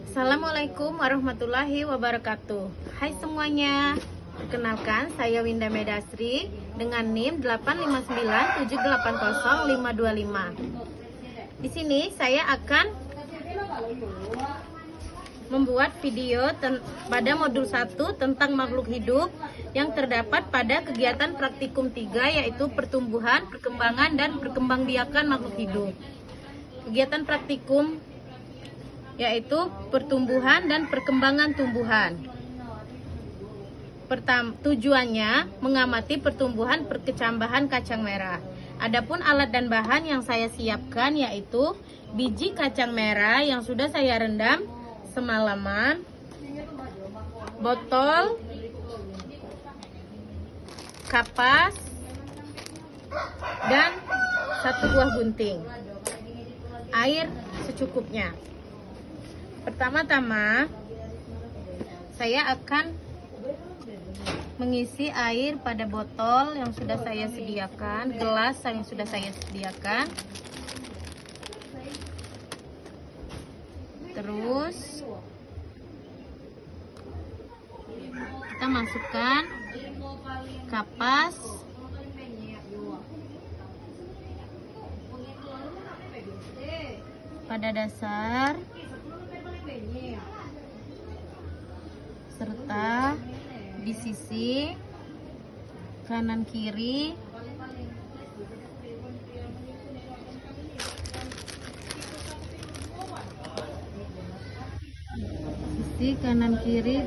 Assalamualaikum warahmatullahi wabarakatuh. Hai semuanya, perkenalkan saya Winda Medasri dengan NIM 859780525. Di sini saya akan membuat video pada modul 1 tentang makhluk hidup yang terdapat pada kegiatan praktikum 3, yaitu pertumbuhan, perkembangan, dan perkembangbiakan makhluk hidup. Kegiatan praktikum yaitu pertumbuhan dan perkembangan tumbuhan. Tujuannya mengamati pertumbuhan perkecambahan kacang merah. Adapun alat dan bahan yang saya siapkan yaitu biji kacang merah yang sudah saya rendam semalaman, botol, kapas, dan 1 buah gunting. Air secukupnya. Pertama-tama saya akan mengisi air pada botol yang sudah saya sediakan, gelas yang sudah saya sediakan. Terus kita masukkan kapas, pada dasar, serta di sisi kanan kiri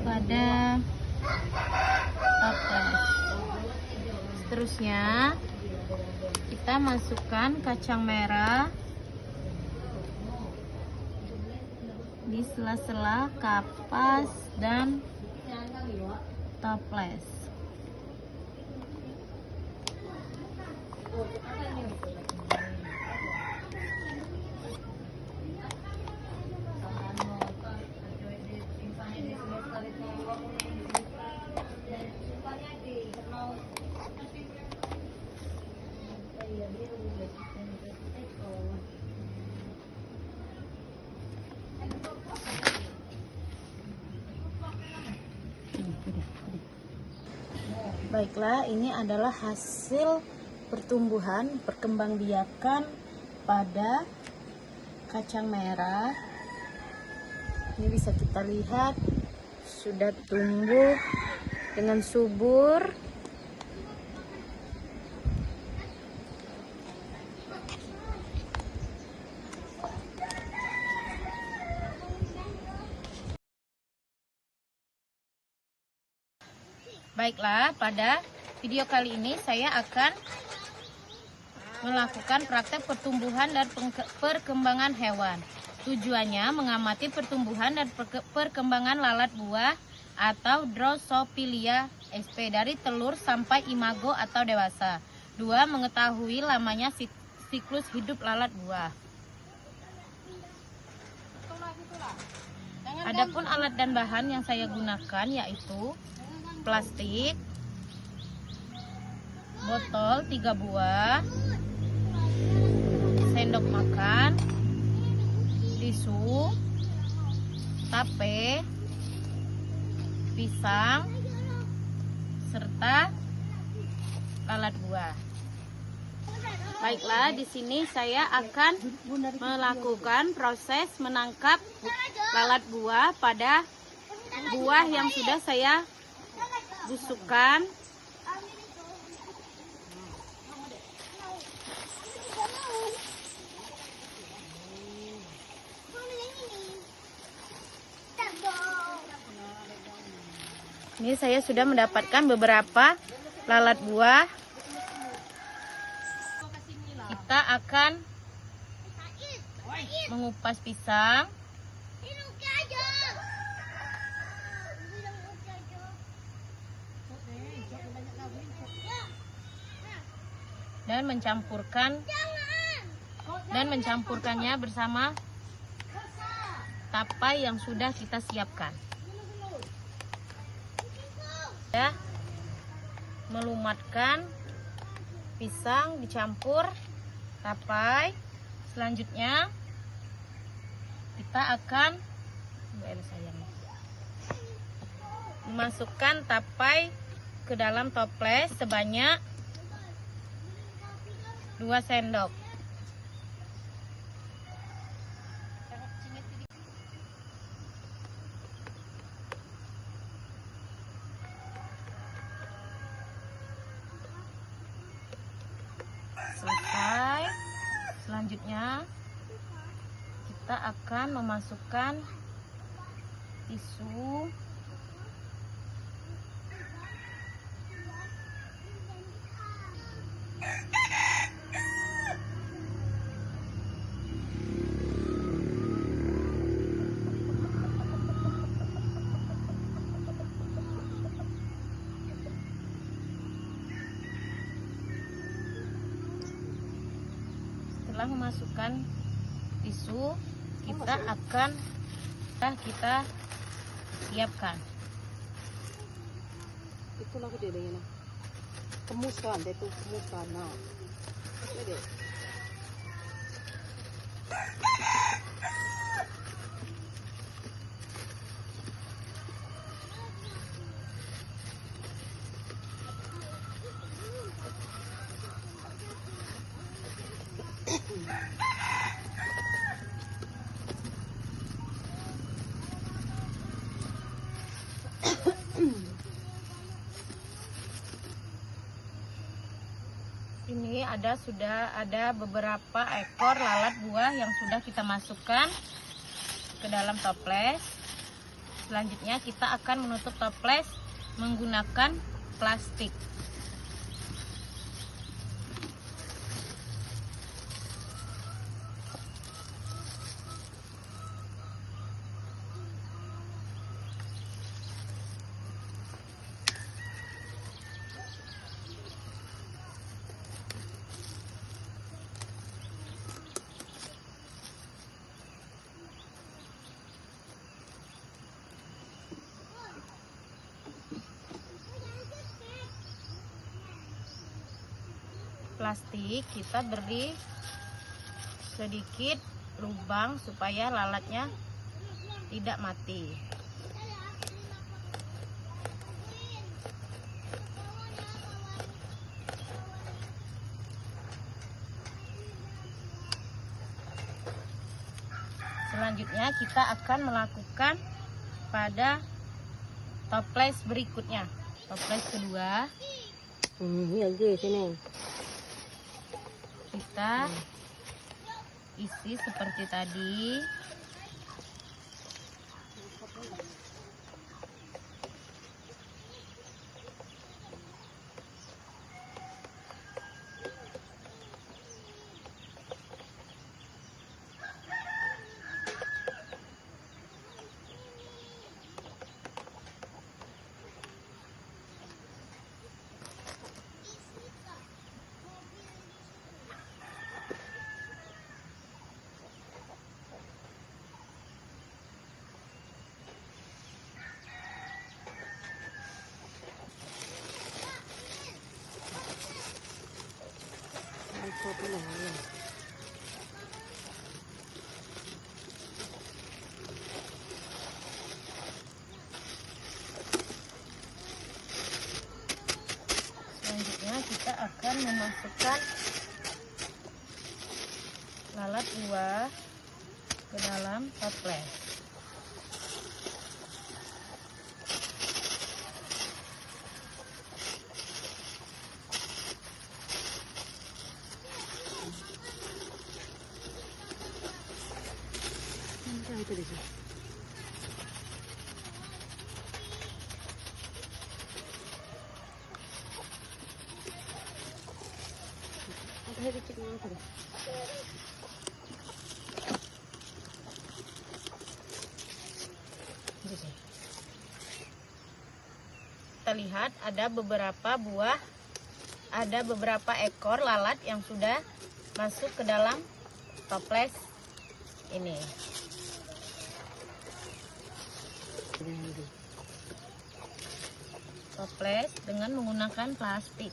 pada toples. Seterusnya kita masukkan kacang merah di sela-sela kapas dan toples. Baiklah, ini adalah hasil pertumbuhan perkembangbiakan pada kacang merah. Ini bisa kita lihat sudah tumbuh dengan subur. Baiklah, pada video kali ini saya akan melakukan praktek pertumbuhan dan perkembangan hewan. Tujuannya mengamati pertumbuhan dan perkembangan lalat buah atau Drosophila sp dari telur sampai imago atau dewasa. 2. Mengetahui lamanya siklus hidup lalat buah. Adapun alat dan bahan yang saya gunakan yaitu plastik, botol 3 buah, sendok makan, tisu, tape, pisang, serta lalat buah. Baiklah, di sini saya akan melakukan proses menangkap lalat buah pada buah yang sudah saya busukkan. Ini saya sudah mendapatkan beberapa lalat buah. Kita akan mengupas pisang. Dan mencampurkannya bersama tapai yang sudah kita siapkan. Ya, melumatkan pisang dicampur tapai. Selanjutnya kita akan Masukkan tapai ke dalam toples sebanyak 2 sendok. Selesai. Selanjutnya kita akan memasukkan tisu setelah memasukkan tisu kita akan siapkan. Itulah aku dia dengan kemuskan, dia tuh kemuskan. Nah, jadi ini sudah ada beberapa ekor lalat buah yang sudah kita masukkan ke dalam toples. Selanjutnya kita akan menutup toples menggunakan plastik. Plastik kita beri sedikit lubang supaya lalatnya tidak mati. Selanjutnya kita akan melakukan pada toples berikutnya. Toples kedua. sini. Kita isi seperti tadi. Selanjutnya kita akan memasukkan lalat buah ke dalam toples. Itu di sini. Kita lihat ada beberapa ekor lalat yang sudah masuk ke dalam toples ini. Toples dengan menggunakan plastik.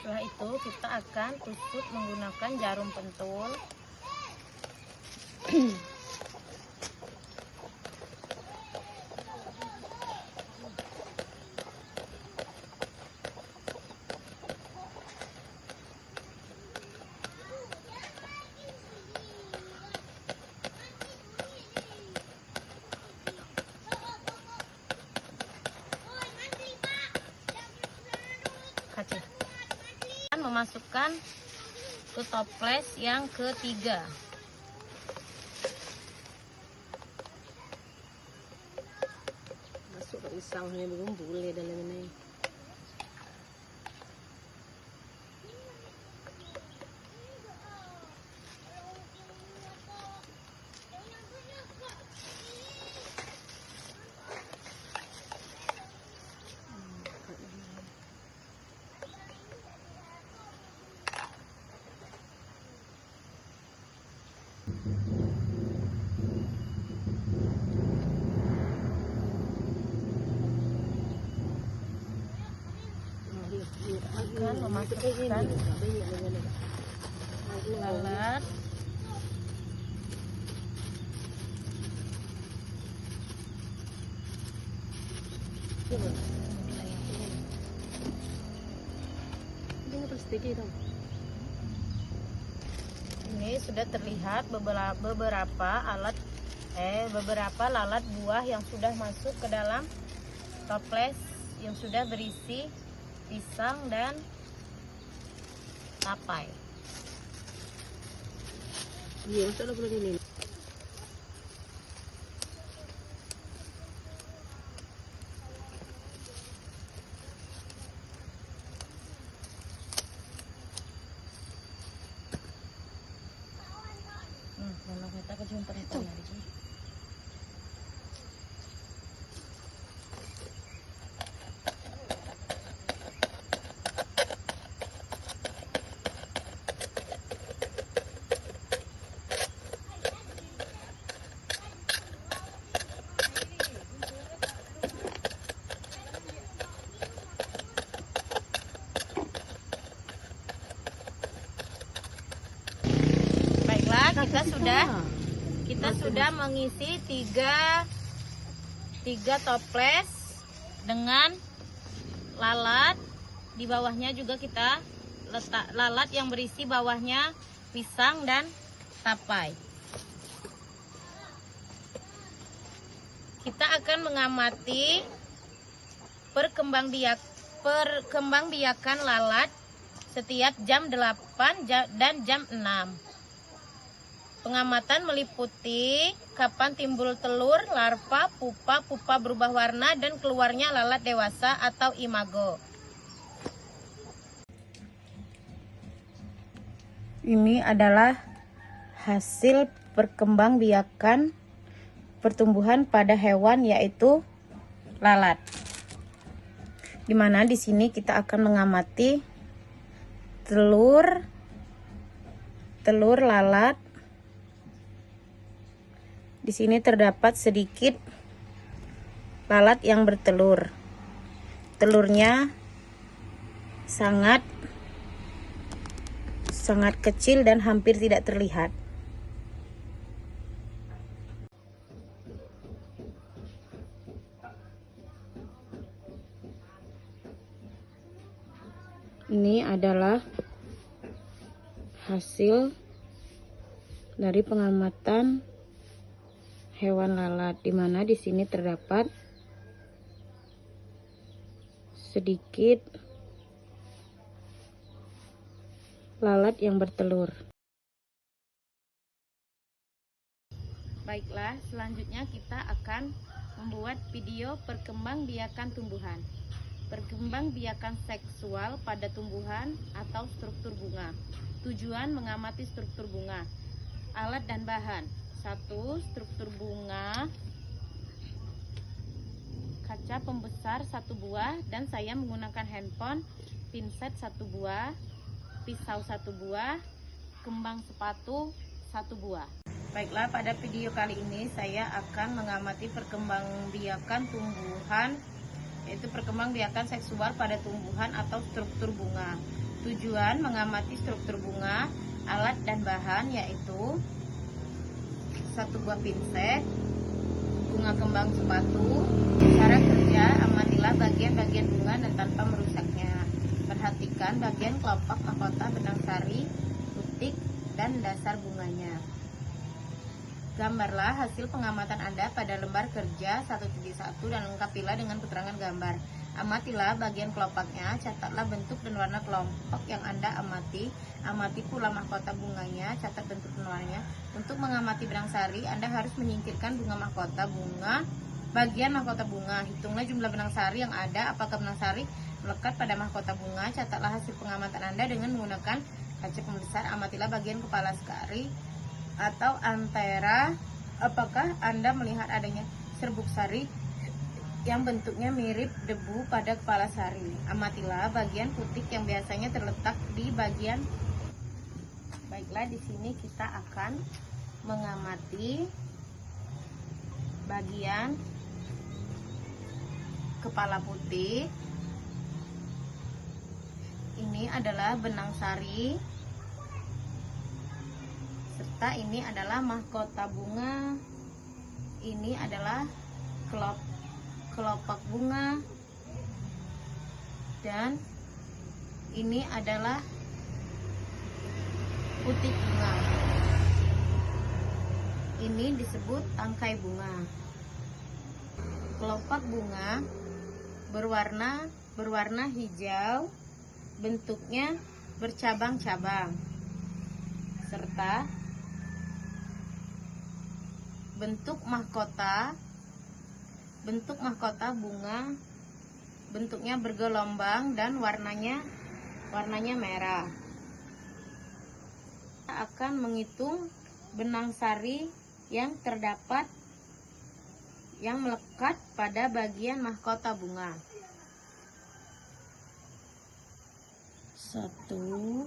Setelah itu kita akan tusuk menggunakan jarum pentul. Memasukkan ke toples yang ketiga. Masuk ke pisangnya belum boleh dalam ini. Akan memasukkan lalat, ini sudah terlihat beberapa lalat buah yang sudah masuk ke dalam toples yang sudah berisi pisang dan tapai. Iya, sudah boleh ini. Kalau kita kejuntar itu lagi. Kita sudah mengisi tiga toples dengan lalat. Di bawahnya juga kita letak lalat yang berisi bawahnya pisang dan tapai. Kita akan mengamati perkembangbiakan lalat setiap jam 8 dan jam 6. Pengamatan meliputi kapan timbul telur, larva, pupa berubah warna, dan keluarnya lalat dewasa atau imago. Ini adalah hasil perkembangbiakan pertumbuhan pada hewan, yaitu lalat. Dimana di sini kita akan mengamati telur lalat. Di sini terdapat sedikit lalat yang bertelur. Telurnya sangat kecil dan hampir tidak terlihat. Ini adalah hasil dari pengamatan hewan lalat, di mana di sini terdapat sedikit lalat yang bertelur. Baiklah, selanjutnya kita akan membuat video perkembangbiakan tumbuhan. Perkembangbiakan seksual pada tumbuhan atau struktur bunga. Tujuan mengamati struktur bunga. Alat dan bahan. 1. Struktur bunga, kaca pembesar 1 buah, dan saya menggunakan handphone, pinset 1 buah, pisau 1 buah, kembang sepatu 1 buah. Baiklah, pada video kali ini saya akan mengamati perkembangbiakan tumbuhan, yaitu perkembangbiakan seksual pada tumbuhan atau struktur bunga. Tujuan mengamati struktur bunga, alat dan bahan yaitu 1 buah pinset, bunga kembang sepatu. Cara kerja, amatilah bagian-bagian bunga dan tanpa merusaknya. Perhatikan bagian kelopak mahkota, benang sari, putik, dan dasar bunganya. Gambarlah hasil pengamatan Anda pada lembar kerja 1.1 dan lengkapilah dengan keterangan gambar. Amatilah bagian kelopaknya, catatlah bentuk dan warna kelopak yang Anda amati. Amati pula mahkota bunganya, catat bentuk dan warnanya. Untuk mengamati benang sari, Anda harus menyingkirkan bunga, bagian mahkota bunga. Hitunglah jumlah benang sari yang ada, apakah benang sari melekat pada mahkota bunga. Catatlah hasil pengamatan Anda dengan menggunakan kaca pembesar. Amatilah bagian kepala sari atau antera, apakah Anda melihat adanya serbuk sari yang bentuknya mirip debu pada kepala sari. Amatilah bagian putik yang biasanya terletak di bagian. Baiklah, di sini kita akan mengamati bagian kepala putik. Ini adalah benang sari, serta ini adalah mahkota bunga. Ini adalah kelopak bunga, dan ini adalah putik bunga. Ini disebut tangkai bunga. Kelopak bunga berwarna hijau, bentuknya bercabang-cabang, serta bentuk mahkota bunga bentuknya bergelombang dan warnanya merah. Kita akan menghitung benang sari yang terdapat yang melekat pada bagian mahkota bunga. 1, 2,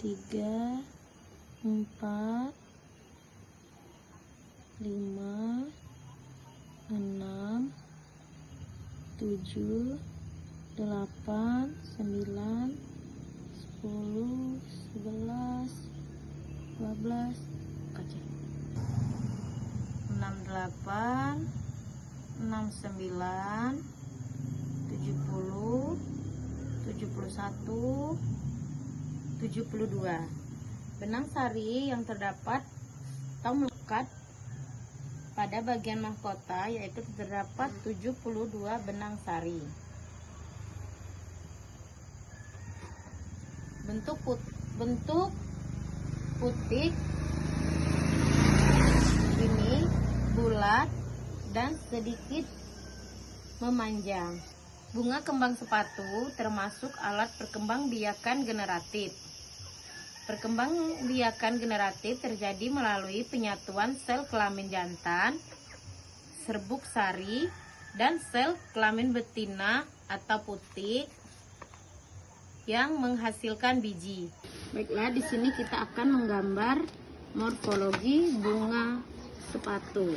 3, 4, 5, 6, 7, 8, 9, 10, 11, 12, 68, 69, 70, 71, 72. Benang sari yang terdapat atau melekat pada bagian mahkota yaitu terdapat 72 benang sari. Bentuk putik ini bulat dan sedikit memanjang. Bunga kembang sepatu termasuk alat perkembangbiakan generatif. Perkembangbiakan generatif terjadi melalui penyatuan sel kelamin jantan, serbuk sari, dan sel kelamin betina atau putik yang menghasilkan biji. Baiklah, di sini kita akan menggambar morfologi bunga sepatu.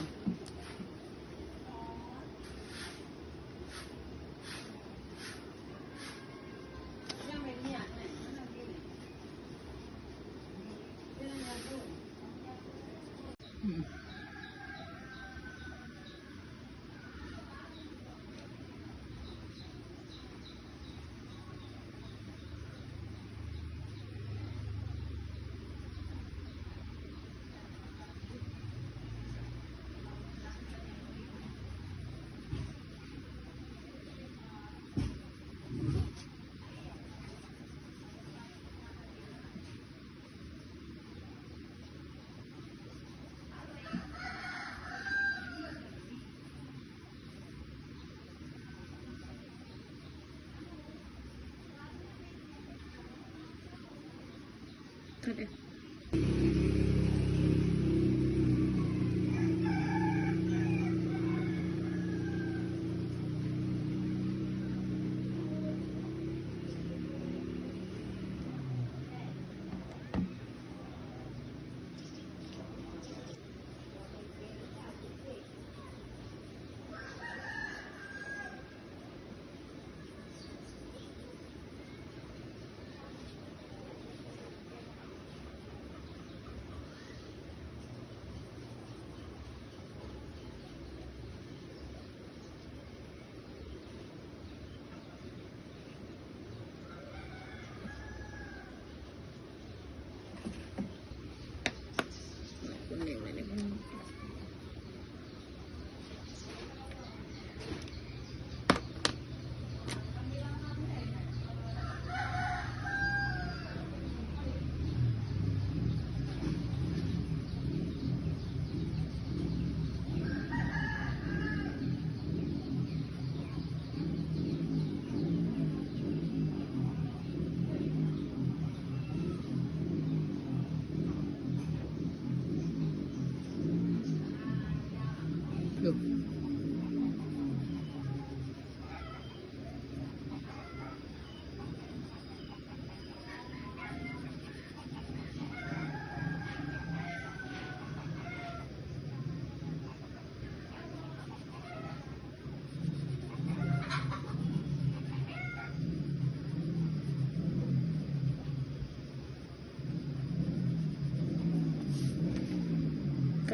Tuh.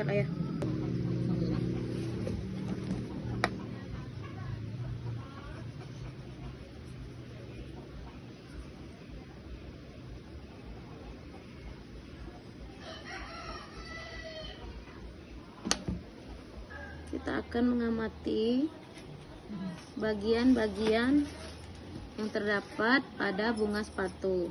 besar ayah. Kita akan mengamati bagian-bagian yang terdapat pada bunga sepatu.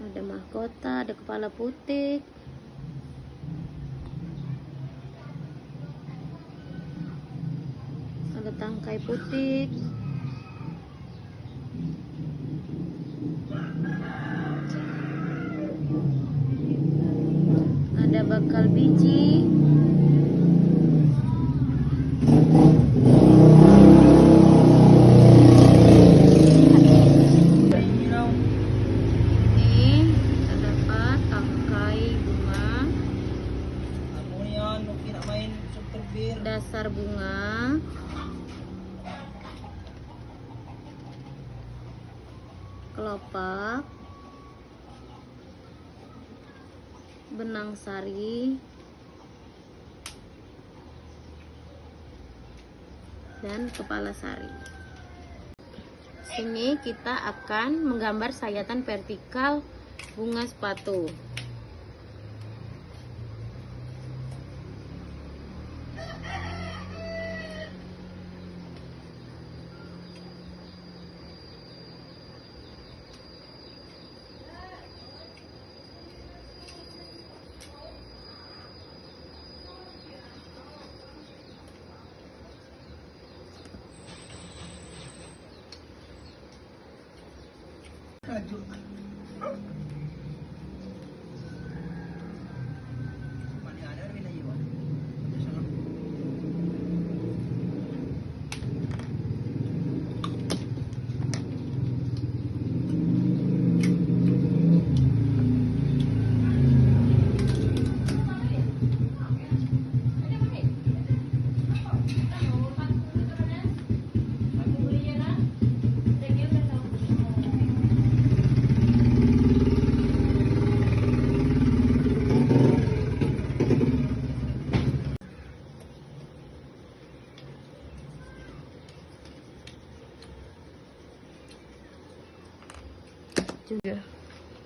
Ada mahkota, ada kepala putik, ada tangkai putik, ada bakal biji, ini terdapat tangkai bunga, dasar bunga, kelopak, benang sari, dan kepala sari. Sini kita akan menggambar sayatan vertikal bunga sepatu.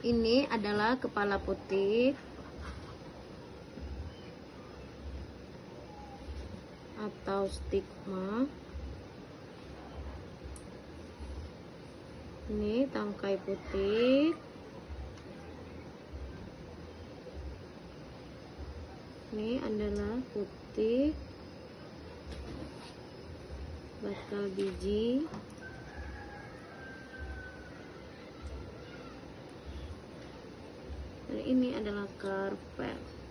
Ini adalah kepala putik atau stigma. Ini tangkai putik. Ini adalah putik, bakal biji, dan ini adalah karpet.